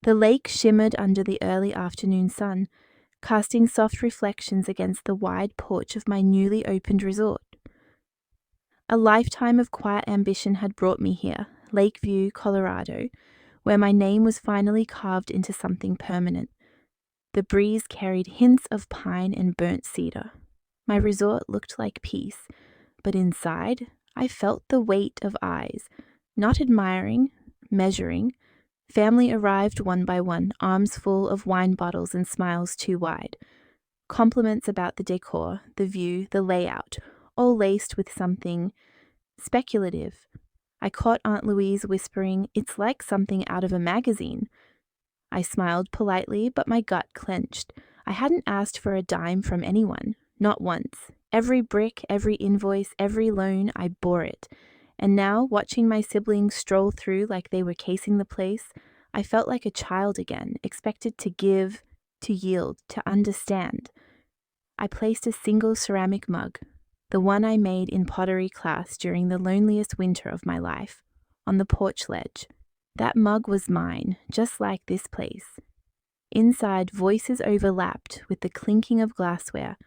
The lake shimmered under the early afternoon sun, casting soft reflections against the wide porch of my newly opened resort. A lifetime of quiet ambition had brought me here, Lakeview, Colorado, where my name was finally carved into something permanent. The breeze carried hints of pine and burnt cedar. My resort looked like peace, but inside, I felt the weight of eyes, not admiring, measuring. Family arrived one by one, arms full of wine bottles and smiles too wide. Compliments about the decor, the view, the layout, all laced with something speculative. I caught Aunt Louise whispering, "It's like something out of a magazine." I smiled politely, but my gut clenched. I hadn't asked for a dime from anyone, not once. Every brick, every invoice, every loan, I bore it. And now, watching my siblings stroll through like they were casing the place, I felt like a child again, expected to give, to yield, to understand. I placed a single ceramic mug, the one I made in pottery class during the loneliest winter of my life, on the porch ledge. That mug was mine, just like this place. Inside, voices overlapped with the clinking of glassware.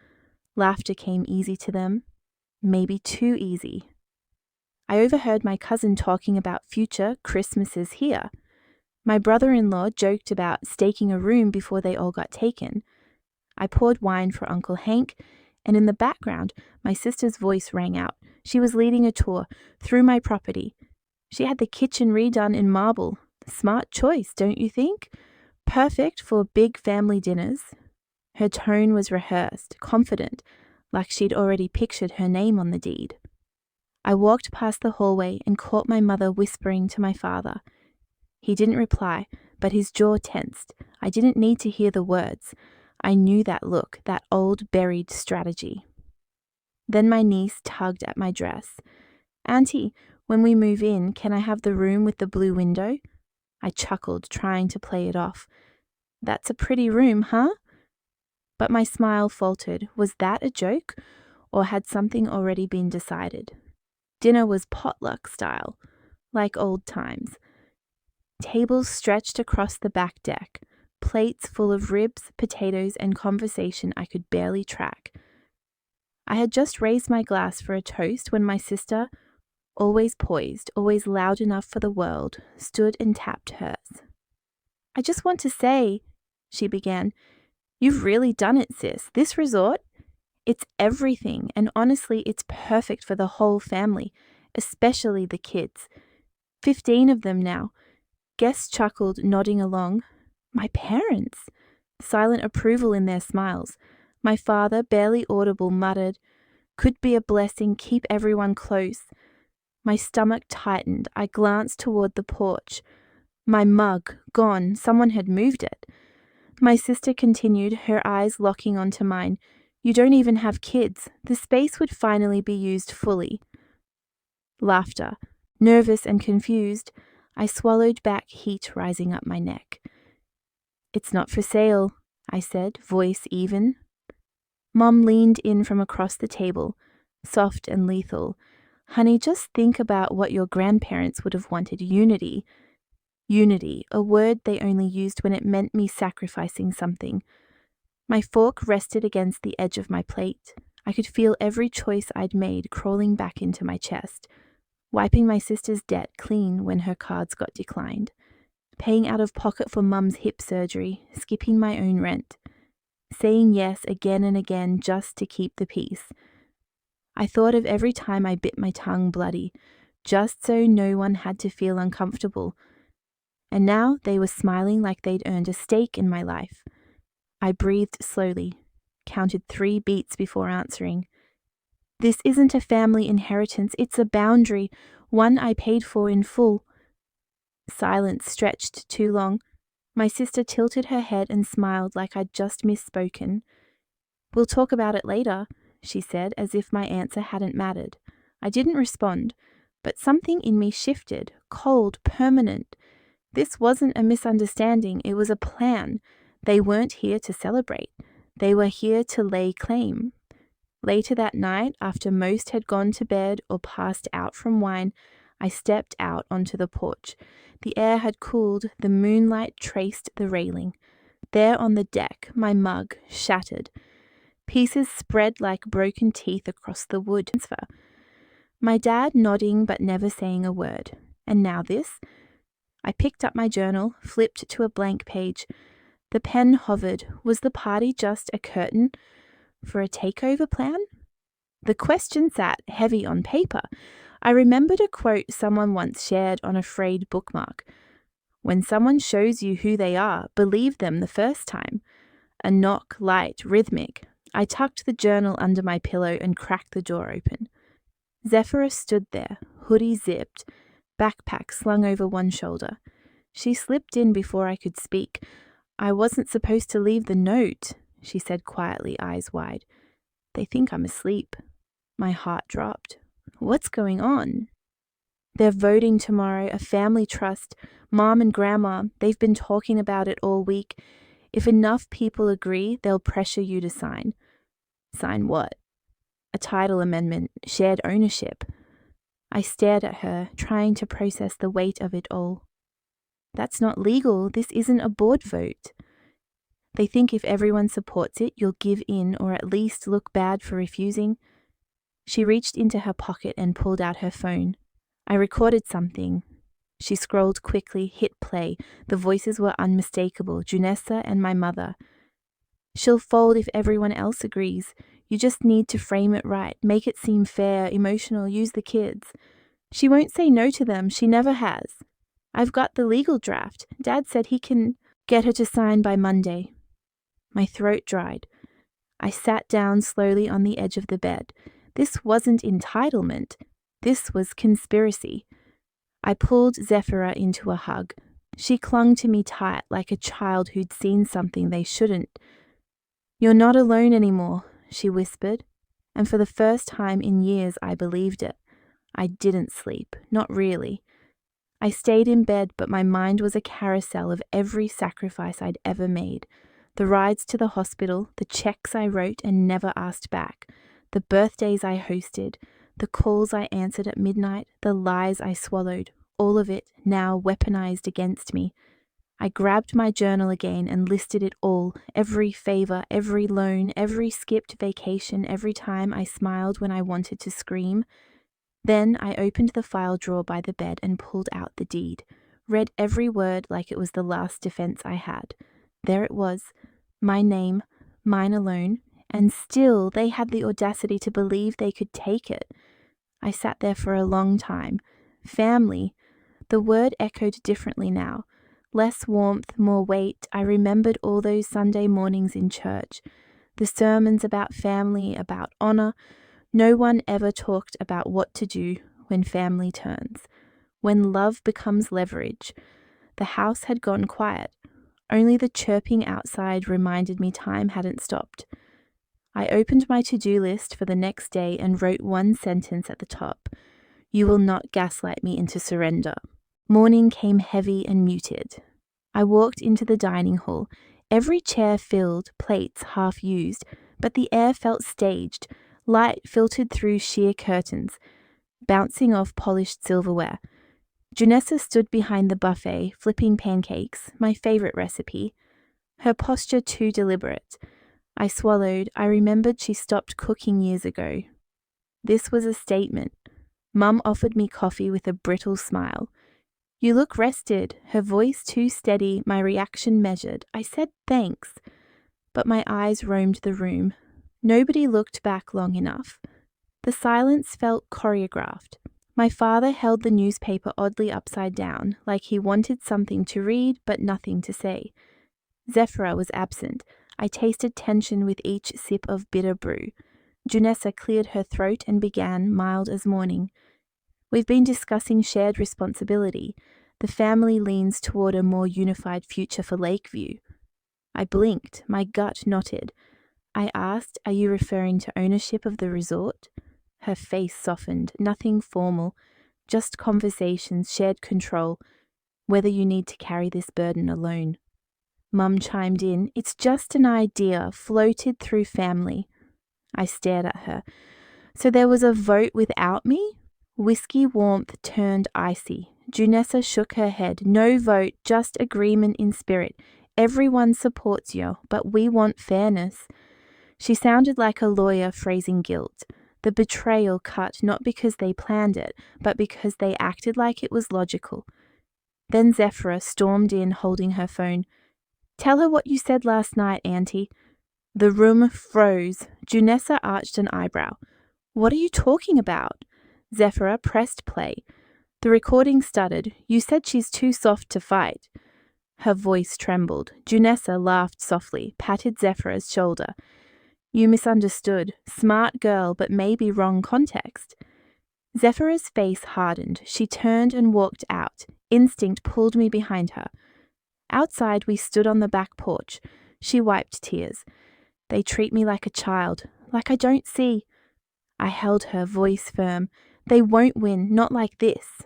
Laughter came easy to them, maybe too easy. I overheard my cousin talking about future Christmases here. My brother-in-law joked about staking a room before they all got taken. I poured wine for Uncle Hank, and in the background, my sister's voice rang out. She was leading a tour through my property. She had the kitchen redone in marble. Smart choice, don't you think? Perfect for big family dinners. Her tone was rehearsed, confident, like she'd already pictured her name on the deed. I walked past the hallway and caught my mother whispering to my father. He didn't reply, but his jaw tensed. I didn't need to hear the words. I knew that look, that old buried strategy. Then my niece tugged at my dress. "Auntie, when we move in, can I have the room with the blue window?" I chuckled, trying to play it off. "That's a pretty room, huh?" But my smile faltered. Was that a joke, or had something already been decided? Dinner was potluck style, like old times. Tables stretched across the back deck, plates full of ribs, potatoes, and conversation I could barely track. I had just raised my glass for a toast when my sister, always poised, always loud enough for the world, stood and tapped hers. "I just want to say," she began, "you've really done it, sis. This resort, it's everything, and honestly, it's perfect for the whole family, especially the kids. 15 of them now." Guests chuckled, nodding along. My parents! Silent approval in their smiles. My father, barely audible, muttered, "Could be a blessing, keep everyone close." My stomach tightened. I glanced toward the porch. My mug, gone. Someone had moved it. My sister continued, her eyes locking onto mine. "You don't even have kids. The space would finally be used fully." Laughter. Nervous and confused, I swallowed back heat rising up my neck. "It's not for sale," I said, voice even. Mom leaned in from across the table, soft and lethal. "Honey, just think about what your grandparents would have wanted. Unity. Unity, a word they only used when it meant me sacrificing something." My fork rested against the edge of my plate. I could feel every choice I'd made crawling back into my chest. Wiping my sister's debt clean when her cards got declined. Paying out of pocket for Mum's hip surgery, skipping my own rent. Saying yes again and again just to keep the peace. I thought of every time I bit my tongue bloody, just so no one had to feel uncomfortable. And now they were smiling like they'd earned a stake in my life. I breathed slowly, counted 3 beats before answering. "This isn't a family inheritance, it's a boundary, one I paid for in full." Silence stretched too long. My sister tilted her head and smiled like I'd just misspoken. "We'll talk about it later," she said, as if my answer hadn't mattered. I didn't respond, but something in me shifted, cold, permanent. This wasn't a misunderstanding, it was a plan. They weren't here to celebrate. They were here to lay claim. Later that night, after most had gone to bed or passed out from wine, I stepped out onto the porch. The air had cooled, the moonlight traced the railing. There on the deck, my mug, shattered. Pieces spread like broken teeth across the wood. My dad nodding but never saying a word. And now this? I picked up my journal, flipped to a blank page. The pen hovered. Was the party just a curtain for a takeover plan? The question sat heavy on paper. I remembered a quote someone once shared on a frayed bookmark. When someone shows you who they are, believe them the first time. A knock, light, rhythmic. I tucked the journal under my pillow and cracked the door open. Zephyra stood there, hoodie zipped, backpack slung over one shoulder. She slipped in before I could speak. I wasn't supposed to leave the note, she said quietly, eyes wide. They think I'm asleep. My heart dropped. What's going on? They're voting tomorrow, a family trust. Mom and Grandma, they've been talking about it all week. If enough people agree, they'll pressure you to sign. Sign what? A title amendment, shared ownership. I stared at her, trying to process the weight of it all. That's not legal. This isn't a board vote. They think if everyone supports it, you'll give in or at least look bad for refusing. She reached into her pocket and pulled out her phone. I recorded something. She scrolled quickly, hit play. The voices were unmistakable, Junessa and my mother. She'll fold if everyone else agrees. You just need to frame it right, make it seem fair, emotional, use the kids. She won't say no to them, she never has. I've got the legal draft. Dad said he can get her to sign by Monday. My throat dried. I sat down slowly on the edge of the bed. This wasn't entitlement. This was conspiracy. I pulled Zephyra into a hug. She clung to me tight like a child who'd seen something they shouldn't. You're not alone anymore, she whispered, and for the first time in years I believed it. I didn't sleep, not really. I stayed in bed, but my mind was a carousel of every sacrifice I'd ever made. The rides to the hospital, the checks I wrote and never asked back, the birthdays I hosted, the calls I answered at midnight, the lies I swallowed, all of it now weaponized against me. I grabbed my journal again and listed it all, every favor, every loan, every skipped vacation, every time I smiled when I wanted to scream. Then I opened the file drawer by the bed and pulled out the deed, read every word like it was the last defense I had. There it was, my name, mine alone, and still they had the audacity to believe they could take it. I sat there for a long time. Family. The word echoed differently now. Less warmth, more weight. I remembered all those Sunday mornings in church. The sermons about family, about honor. No one ever talked about what to do when family turns. When love becomes leverage. The house had gone quiet. Only the chirping outside reminded me time hadn't stopped. I opened my to-do list for the next day and wrote one sentence at the top. You will not gaslight me into surrender. Morning came heavy and muted. I walked into the dining hall, every chair filled, plates half used, but the air felt staged. Light filtered through sheer curtains, bouncing off polished silverware. Junessa stood behind the buffet, flipping pancakes, my favorite recipe. Her posture too deliberate. I swallowed. I remembered she stopped cooking years ago. This was a statement. Mum offered me coffee with a brittle smile. You look rested. Her voice too steady, my reaction measured. I said thanks, but my eyes roamed the room. Nobody looked back long enough. The silence felt choreographed. My father held the newspaper oddly upside down, like he wanted something to read but nothing to say. Zephyra was absent. I tasted tension with each sip of bitter brew. Junessa cleared her throat and began, mild as morning. We've been discussing shared responsibility. The family leans toward a more unified future for Lakeview. I blinked. My gut knotted. I asked, are you referring to ownership of the resort? Her face softened. Nothing formal, just conversations, shared control, whether you need to carry this burden alone. Mum chimed in, it's just an idea, floated through family. I stared at her. So there was a vote without me? Whiskey warmth turned icy. Junessa shook her head. No vote, just agreement in spirit. Everyone supports you, but we want fairness. She sounded like a lawyer phrasing guilt. The betrayal cut not because they planned it, but because they acted like it was logical. Then Zephyra stormed in holding her phone. "Tell her what you said last night, Auntie." The room froze. Junessa arched an eyebrow. "What are you talking about?" Zephyra pressed play. The recording stuttered. "You said she's too soft to fight." Her voice trembled. Junessa laughed softly, patted Zephyra's shoulder. "You misunderstood. Smart girl, but maybe wrong context." Zephyra's face hardened. She turned and walked out. Instinct pulled me behind her. Outside, we stood on the back porch. She wiped tears. "They treat me like a child, like I don't see." I held her, voice firm. "They won't win, not like this."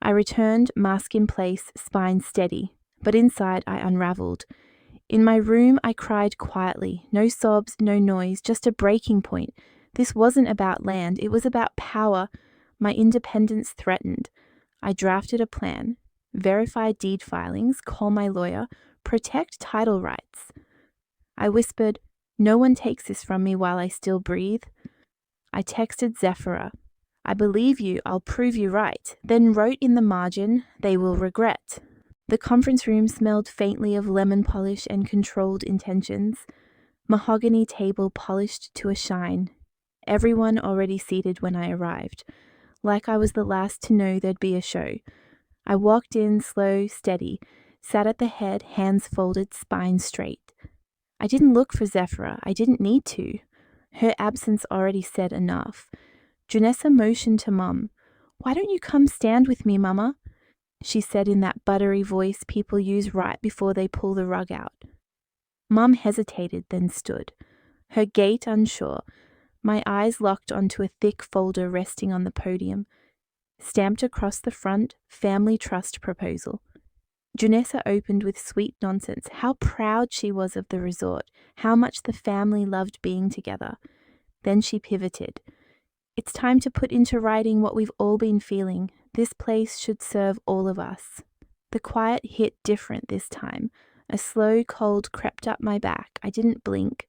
I returned, mask in place, spine steady. But inside, I unraveled. In my room, I cried quietly. No sobs, no noise, just a breaking point. This wasn't about land, it was about power. My independence threatened. I drafted a plan. Verify deed filings, call my lawyer, protect title rights. I whispered, "No one takes this from me while I still breathe." I texted Zephyra, "I believe you, I'll prove you right," then wrote in the margin, "They will regret." The conference room smelled faintly of lemon polish and controlled intentions. Mahogany table polished to a shine. Everyone already seated when I arrived, like I was the last to know there'd be a show. I walked in slow, steady, sat at the head, hands folded, spine straight. I didn't look for Zephyra. I didn't need to. Her absence already said enough. Junessa motioned to Mum. "Why don't you come stand with me, Mama?" She said in that buttery voice people use right before they pull the rug out. Mum hesitated, then stood, her gait unsure. My eyes locked onto a thick folder resting on the podium. Stamped across the front, family trust proposal. Junessa opened with sweet nonsense, how proud she was of the resort, how much the family loved being together. Then she pivoted. "It's time to put into writing what we've all been feeling. This place should serve all of us." The quiet hit different this time. A slow cold crept up my back. I didn't blink,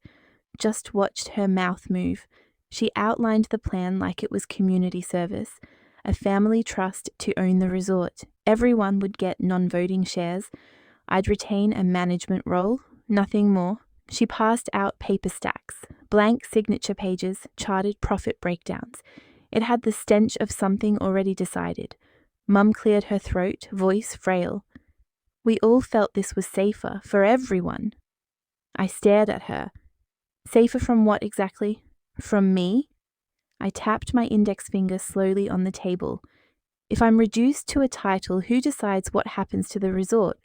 just watched her mouth move. She outlined the plan like it was community service. A family trust to own the resort. Everyone would get non-voting shares. I'd retain a management role, nothing more. She passed out paper stacks, blank signature pages, charted profit breakdowns. It had the stench of something already decided. Mum cleared her throat, voice frail. We all felt this was safer, for everyone. I stared at her. Safer from what exactly? From me? I tapped my index finger slowly on the table. If I'm reduced to a title, who decides what happens to the resort?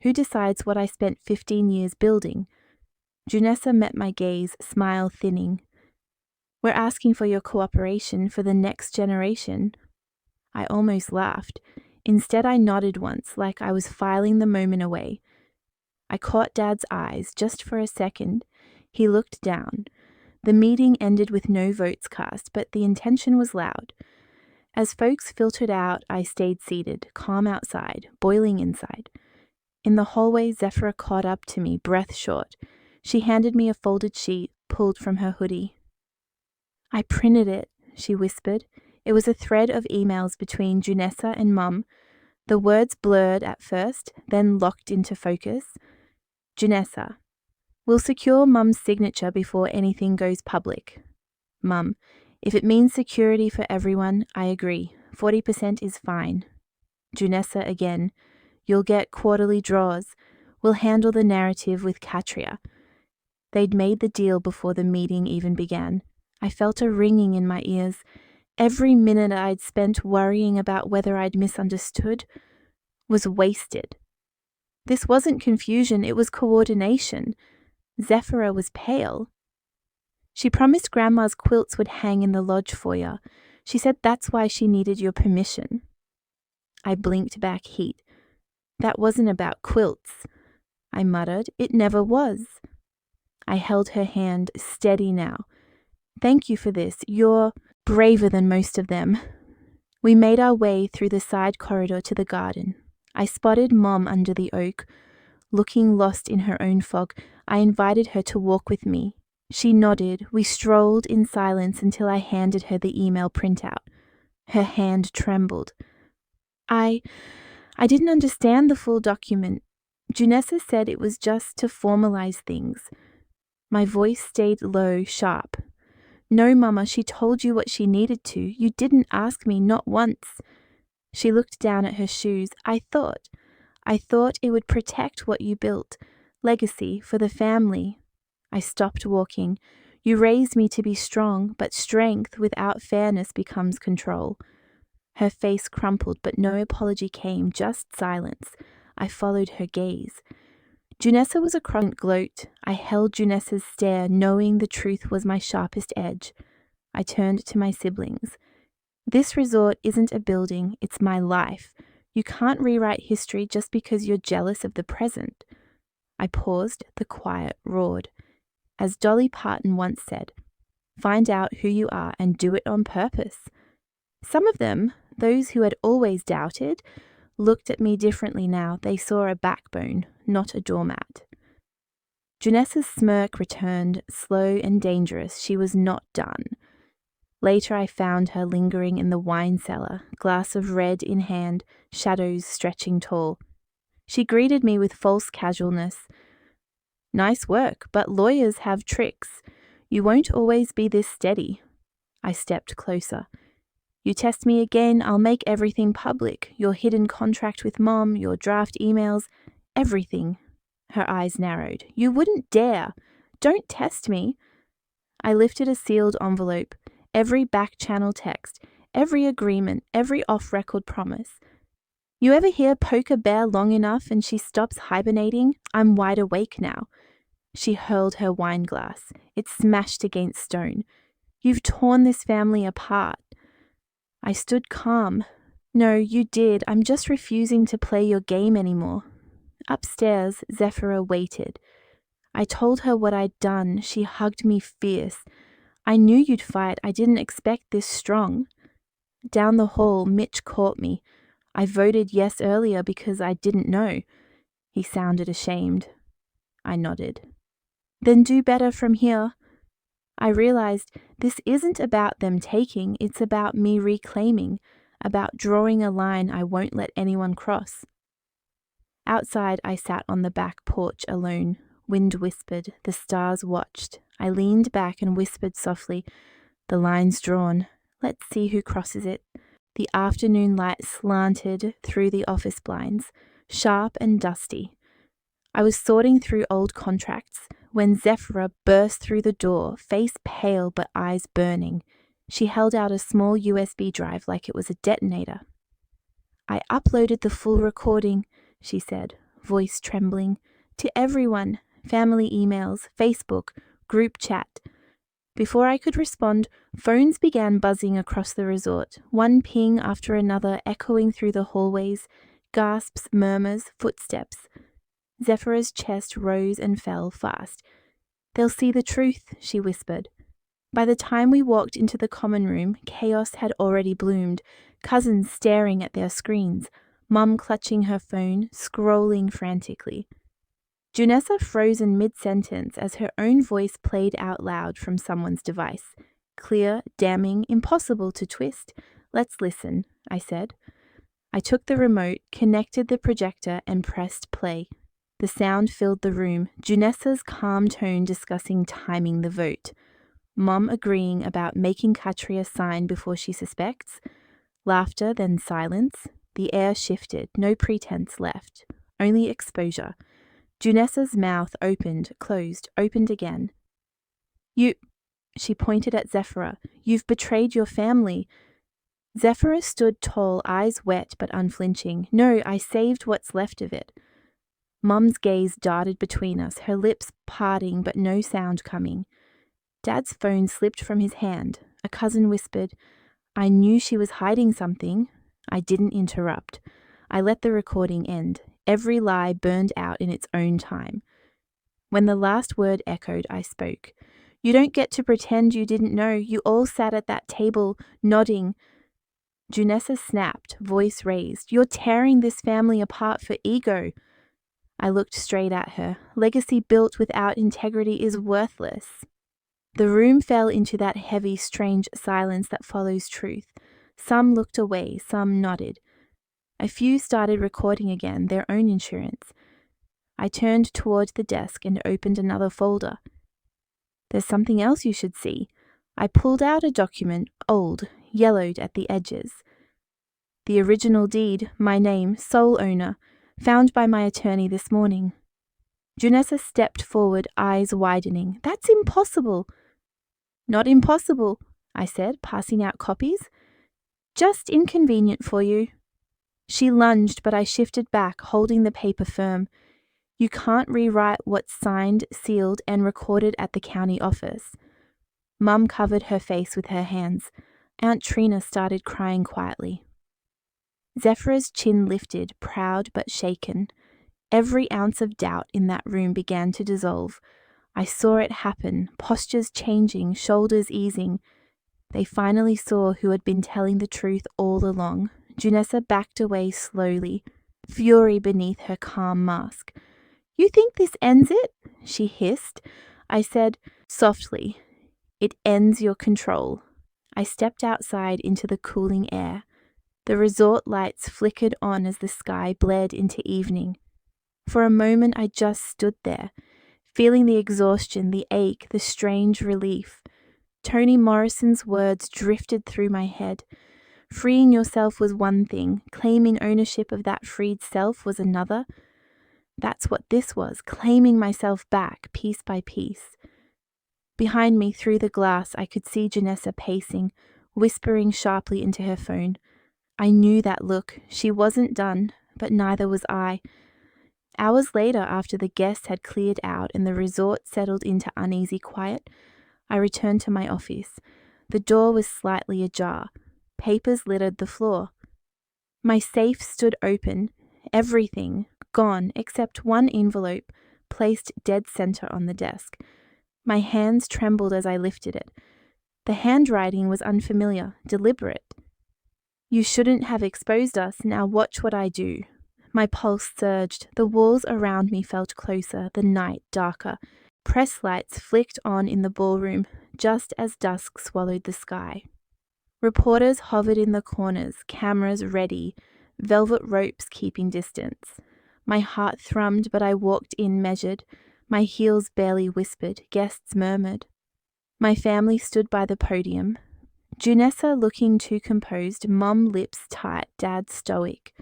Who decides what I spent 15 years building? Junessa met my gaze, smile thinning. "We're asking for your cooperation for the next generation." I almost laughed. Instead, I nodded once, like I was filing the moment away. I caught Dad's eyes just for a second. He looked down. The meeting ended with no votes cast, but the intention was loud. As folks filtered out, I stayed seated, calm outside, boiling inside. In the hallway, Zephyra caught up to me, breath short. She handed me a folded sheet, pulled from her hoodie. "I printed it," she whispered. It was a thread of emails between Junessa and Mum. The words blurred at first, then locked into focus. Junessa, "We'll secure Mum's signature before anything goes public." Mum, "If it means security for everyone, I agree. 40% is fine." Junessa again, "You'll get quarterly draws. We'll handle the narrative with Katria." They'd made the deal before the meeting even began. I felt a ringing in my ears. Every minute I'd spent worrying about whether I'd misunderstood was wasted. This wasn't confusion, it was coordination. Zephyra was pale. "She promised Grandma's quilts would hang in the lodge foyer. She said that's why she needed your permission." I blinked back heat. "That wasn't about quilts," I muttered. "It never was." I held her hand, steady now. "Thank you for this. You're braver than most of them." We made our way through the side corridor to the garden. I spotted Mom under the oak. Looking lost in her own fog, I invited her to walk with me. She nodded. We strolled in silence until I handed her the email printout. Her hand trembled. I didn't understand the full document. Junessa said it was just to formalize things. My voice stayed low, sharp. No, Mama, she told you what she needed to. You didn't ask me, not once. She looked down at her shoes. I thought it would protect what you built. Legacy for the family. I stopped walking. You raised me to be strong, but strength without fairness becomes control. Her face crumpled, but no apology came, just silence. I followed her gaze. Junessa was a gloat. I held Junessa's stare, knowing the truth was my sharpest edge. I turned to my siblings. This resort isn't a building, it's my life. You can't rewrite history just because you're jealous of the present. I paused, the quiet roared. As Dolly Parton once said, find out who you are and do it on purpose. Some of them, those who had always doubted, looked at me differently now. They saw a backbone, not a doormat. Junessa's smirk returned, slow and dangerous. She was not done. Later I found her lingering in the wine cellar, glass of red in hand, shadows stretching tall. She greeted me with false casualness. Nice work, but lawyers have tricks. You won't always be this steady. I stepped closer. You test me again, I'll make everything public. Your hidden contract with Mom, your draft emails, everything. Her eyes narrowed. You wouldn't dare. Don't test me. I lifted a sealed envelope. Every back-channel text, every agreement, every off-record promise. You ever hear poke a bear long enough and she stops hibernating? I'm wide awake now. She hurled her wine glass. It smashed against stone. You've torn this family apart. I stood calm. No, you did. I'm just refusing to play your game anymore. Upstairs, Zephyra waited. I told her what I'd done. She hugged me fierce. I knew you'd fight. I didn't expect this strong. Down the hall, Mitch caught me. I voted yes earlier because I didn't know. He sounded ashamed. I nodded. Then do better from here. I realized this isn't about them taking, it's about me reclaiming, about drawing a line I won't let anyone cross. Outside, I sat on the back porch alone. Wind whispered, the stars watched. I leaned back and whispered softly, the line's drawn. Let's see who crosses it. The afternoon light slanted through the office blinds, sharp and dusty. I was sorting through old contracts when Zephyra burst through the door, face pale but eyes burning. She held out a small USB drive like it was a detonator. I uploaded the full recording, she said, voice trembling, to everyone, family emails, Facebook, group chat. Before I could respond, phones began buzzing across the resort, one ping after another echoing through the hallways, gasps, murmurs, footsteps. Zephyra's chest rose and fell fast. They'll see the truth, she whispered. By the time we walked into the common room, chaos had already bloomed, cousins staring at their screens, Mum clutching her phone, scrolling frantically. Junessa frozen mid-sentence as her own voice played out loud from someone's device. Clear, damning, impossible to twist. Let's listen, I said. I took the remote, connected the projector, and pressed play. The sound filled the room, Junessa's calm tone discussing timing the vote. Mom agreeing about making Katria sign before she suspects. Laughter, then silence. The air shifted, no pretense left. Only exposure. Junessa's mouth opened, closed, opened again. She pointed at Zephyra. You've betrayed your family. Zephyra stood tall, eyes wet but unflinching. No, I saved what's left of it. Mum's gaze darted between us, her lips parting but no sound coming. Dad's phone slipped from his hand. A cousin whispered, I knew she was hiding something. I didn't interrupt. I let the recording end. Every lie burned out in its own time. When the last word echoed, I spoke. You don't get to pretend you didn't know. You all sat at that table, nodding. Junessa snapped, voice raised. "You're tearing this family apart for ego." I looked straight at her. Legacy built without integrity is worthless. The room fell into that heavy, strange silence that follows truth. Some looked away, some nodded. A few started recording again, their own insurance. I turned toward the desk and opened another folder. "There's something else you should see." I pulled out a document, old, yellowed at the edges. The original deed, my name, sole owner, found by my attorney this morning. Junessa stepped forward, eyes widening. "That's impossible." "Not impossible," I said, passing out copies. "Just inconvenient for you." She lunged, but I shifted back, holding the paper firm. "You can't rewrite what's signed, sealed, and recorded at the county office." Mum covered her face with her hands. Aunt Trina started crying quietly. Zephyr's chin lifted, proud but shaken. Every ounce of doubt in that room began to dissolve. I saw it happen, postures changing, shoulders easing. They finally saw who had been telling the truth all along. Junessa backed away slowly, fury beneath her calm mask. "You think this ends it?" she hissed. I said softly, "It ends your control." I stepped outside into the cooling air. The resort lights flickered on as the sky bled into evening. For a moment I just stood there, feeling the exhaustion, the ache, the strange relief. Toni Morrison's words drifted through my head. Freeing yourself was one thing, claiming ownership of that freed self was another. That's what this was, claiming myself back, piece by piece. Behind me, through the glass, I could see Junessa pacing, whispering sharply into her phone. I knew that look. She wasn't done, but neither was I. Hours later, after the guests had cleared out and the resort settled into uneasy quiet, I returned to my office. The door was slightly ajar. Papers littered the floor. My safe stood open, everything gone except one envelope placed dead center on the desk. My hands trembled as I lifted it. The handwriting was unfamiliar, deliberate. "You shouldn't have exposed us, now watch what I do." My pulse surged. The walls around me felt closer, the night darker. Press lights flicked on in the ballroom, just as dusk swallowed the sky. Reporters hovered in the corners, cameras ready, velvet ropes keeping distance. My heart thrummed, but I walked in measured. My heels barely whispered, guests murmured. My family stood by the podium. Junessa looking too composed, Mum lips tight, Dad stoic.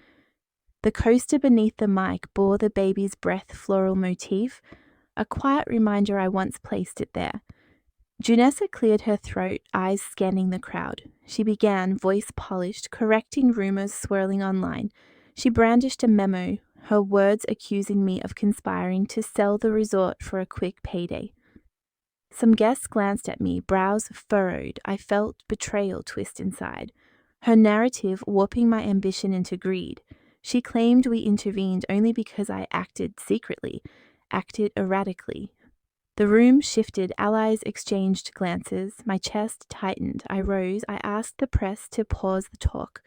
The coaster beneath the mic bore the baby's breath floral motif, a quiet reminder I once placed it there. Junessa cleared her throat, eyes scanning the crowd. She began, voice polished, correcting rumors swirling online. She brandished a memo, her words accusing me of conspiring to sell the resort for a quick payday. Some guests glanced at me, brows furrowed. I felt betrayal twist inside. Her narrative warping my ambition into greed. She claimed we intervened only because I acted secretly, acted erratically. The room shifted, allies exchanged glances. My chest tightened. I rose. I asked the press to pause the talk.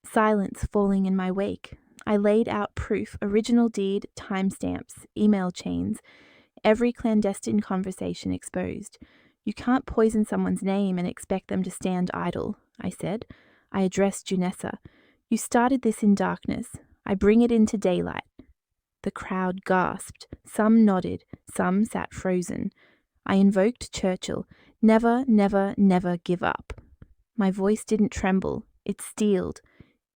Silence falling in my wake. I laid out proof, original deed, timestamps, email chains, every clandestine conversation exposed. "You can't poison someone's name and expect them to stand idle," I said. I addressed Junessa. "You started this in darkness. I bring it into daylight." The crowd gasped. Some nodded. Some sat frozen. I invoked Churchill. Never, never, never give up. My voice didn't tremble. It steeled.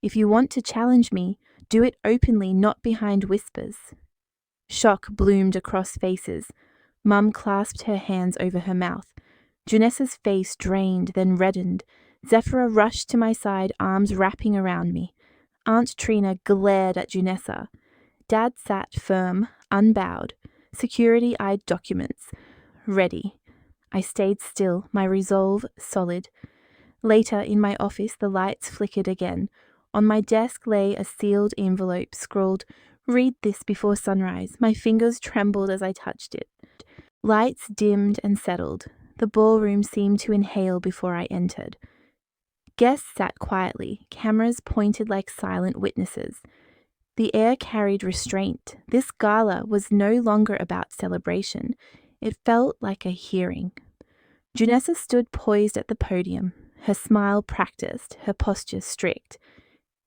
"If you want to challenge me, do it openly, not behind whispers." Shock bloomed across faces. Mum clasped her hands over her mouth. Junessa's face drained, then reddened. Zephyra rushed to my side, arms wrapping around me. Aunt Trina glared at Junessa. Dad sat firm, unbowed. Security eyed documents. Ready. I stayed still, my resolve solid. Later, in my office, the lights flickered again. On my desk lay a sealed envelope scrawled, "Read this before sunrise." My fingers trembled as I touched it. Lights dimmed and settled. The ballroom seemed to inhale before I entered. Guests sat quietly, cameras pointed like silent witnesses. The air carried restraint. This gala was no longer about celebration. It felt like a hearing. Junessa stood poised at the podium, her smile practiced, her posture strict.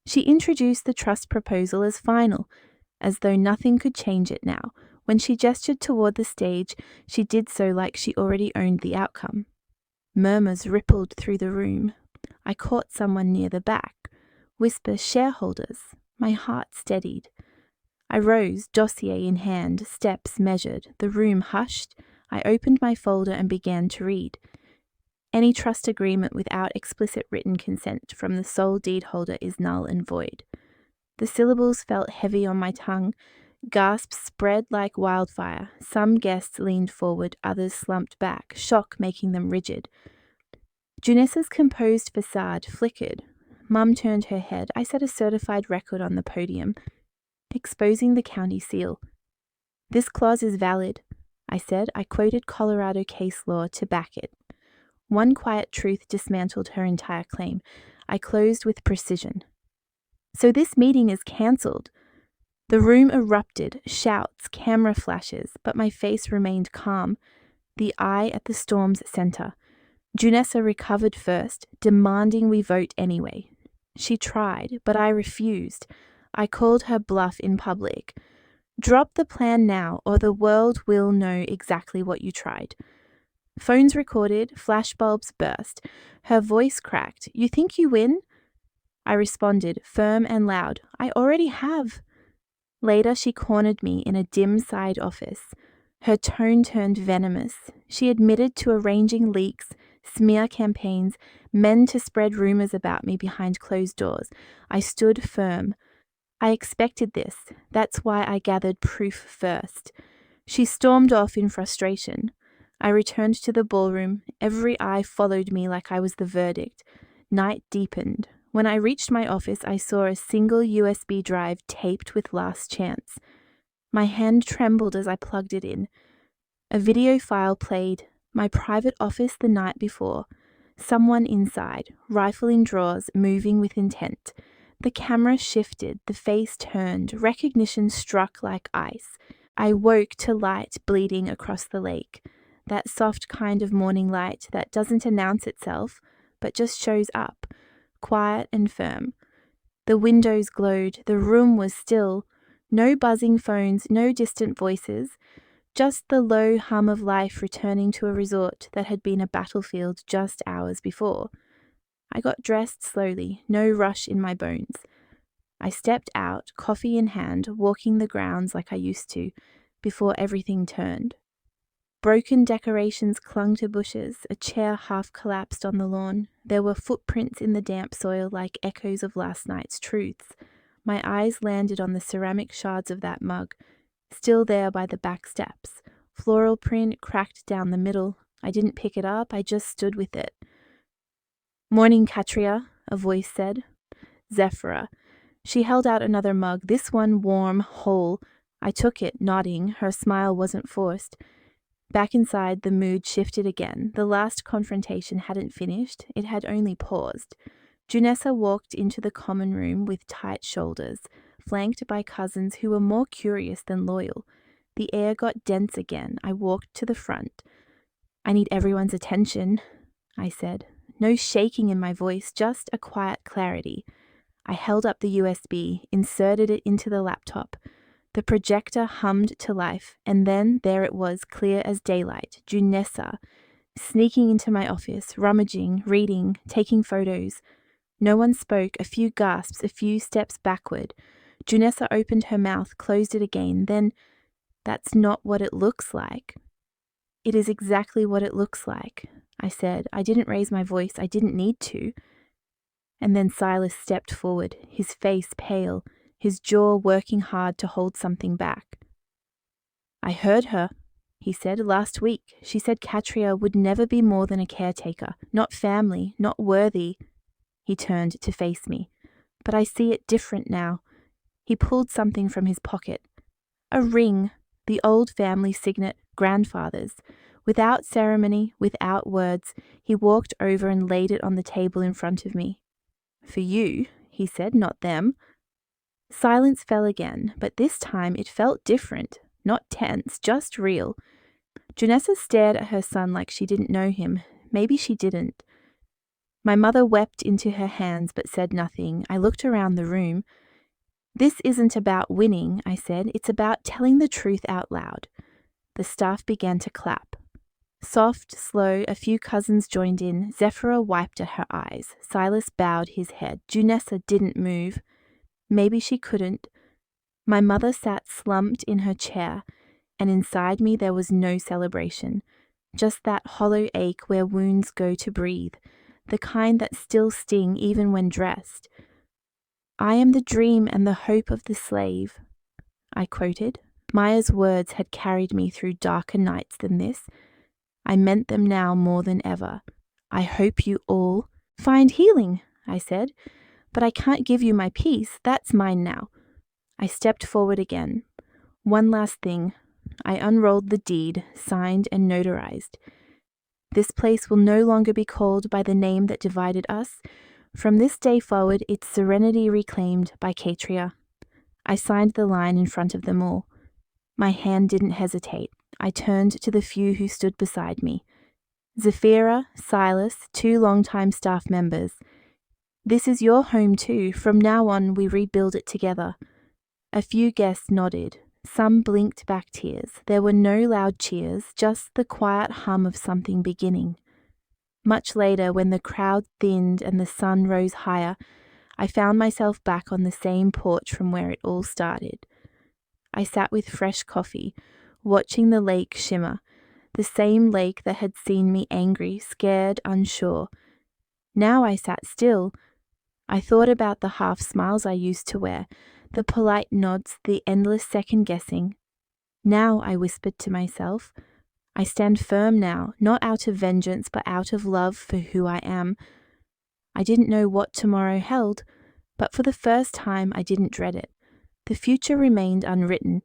She introduced the trust proposal as final, as though nothing could change it now. When she gestured toward the stage, she did so like she already owned the outcome. Murmurs rippled through the room. I caught someone near the back. Whisper, shareholders. My heart steadied. I rose, dossier in hand, steps measured. The room hushed. I opened my folder and began to read. Any trust agreement without explicit written consent from the sole deed holder is null and void. The syllables felt heavy on my tongue. Gasps spread like wildfire. Some guests leaned forward, others slumped back, shock making them rigid. Junessa's composed facade flickered. Mum turned her head. I set a certified record on the podium, exposing the county seal. This clause is valid, I said. I quoted Colorado case law to back it. One quiet truth dismantled her entire claim. I closed with precision. So this meeting is cancelled. The room erupted, shouts, camera flashes, but my face remained calm, the eye at the storm's center. Junessa recovered first, demanding we vote anyway. She tried, but I refused. I called her bluff in public. Drop the plan now, or the world will know exactly what you tried. Phones recorded, flashbulbs burst. Her voice cracked. You think you win? I responded, firm and loud. I already have. Later, she cornered me in a dim side office. Her tone turned venomous. She admitted to arranging leaks, smear campaigns, men to spread rumors about me behind closed doors. I stood firm. I expected this. That's why I gathered proof first. She stormed off in frustration. I returned to the ballroom. Every eye followed me like I was the verdict. Night deepened. When I reached my office, I saw a single USB drive taped with Last Chance. My hand trembled as I plugged it in. A video file played. My private office the night before. Someone inside, rifle in drawers, moving with intent. The camera shifted, the face turned, recognition struck like ice. I woke to light bleeding across the lake. That soft kind of morning light that doesn't announce itself, but just shows up, quiet and firm. The windows glowed, the room was still. No buzzing phones, no distant voices. Just the low hum of life returning to a resort that had been a battlefield just hours before. I got dressed slowly, no rush in my bones. I stepped out, coffee in hand, walking the grounds like I used to, before everything turned. Broken decorations clung to bushes, a chair half collapsed on the lawn. There were footprints in the damp soil like echoes of last night's truths. My eyes landed on the ceramic shards of that mug, still there by the back steps. Floral print cracked down the middle. I didn't pick it up, I just stood with it. Morning, Katria, a voice said. Zephyra. She held out another mug, this one warm, whole. I took it, nodding. Her smile wasn't forced. Back inside, the mood shifted again. The last confrontation hadn't finished. It had only paused. Junessa walked into the common room with tight shoulders, flanked by cousins who were more curious than loyal. The air got dense again. I walked to the front. I need everyone's attention, I said. No shaking in my voice, just a quiet clarity. I held up the USB, inserted it into the laptop. The projector hummed to life, and then there it was, clear as daylight, Junessa, sneaking into my office, rummaging, reading, taking photos. No one spoke, a few gasps, a few steps backward. Junessa opened her mouth, closed it again, then, that's not what it looks like. It is exactly what it looks like, I said. I didn't raise my voice, I didn't need to. And then Silas stepped forward, his face pale, his jaw working hard to hold something back. I heard her, he said, last week. She said Katria would never be more than a caretaker, not family, not worthy. He turned to face me. But I see it different now. He pulled something from his pocket. A ring, the old family signet, grandfather's. Without ceremony, without words, he walked over and laid it on the table in front of me. For you, he said, not them. Silence fell again, but this time it felt different, not tense, just real. Janessa stared at her son like she didn't know him. Maybe she didn't. My mother wept into her hands but said nothing. I looked around the room. This isn't about winning, I said. It's about telling the truth out loud. The staff began to clap. Soft, slow, a few cousins joined in. Zephyra wiped at her eyes. Silas bowed his head. Junessa didn't move. Maybe she couldn't. My mother sat slumped in her chair, and inside me there was no celebration, just that hollow ache where wounds go to breathe, the kind that still sting even when dressed. I am the dream and the hope of the slave, I quoted. Maya's words had carried me through darker nights than this. I meant them now more than ever. I hope you all find healing, I said, but I can't give you my peace. That's mine now. I stepped forward again. One last thing. I unrolled the deed, signed and notarized. This place will no longer be called by the name that divided us. From this day forward, its serenity reclaimed by Katria. I signed the line in front of them all. My hand didn't hesitate. I turned to the few who stood beside me. Zephyra, Silas, 2 longtime staff members. This is your home too. From now on, we rebuild it together. A few guests nodded. Some blinked back tears. There were no loud cheers, just the quiet hum of something beginning. Much later, when the crowd thinned and the sun rose higher, I found myself back on the same porch from where it all started. I sat with fresh coffee, watching the lake shimmer, the same lake that had seen me angry, scared, unsure. Now I sat still. I thought about the half smiles I used to wear, the polite nods, the endless second-guessing. Now, I whispered to myself, I stand firm now, not out of vengeance, but out of love for who I am. I didn't know what tomorrow held, but for the first time I didn't dread it. The future remained unwritten,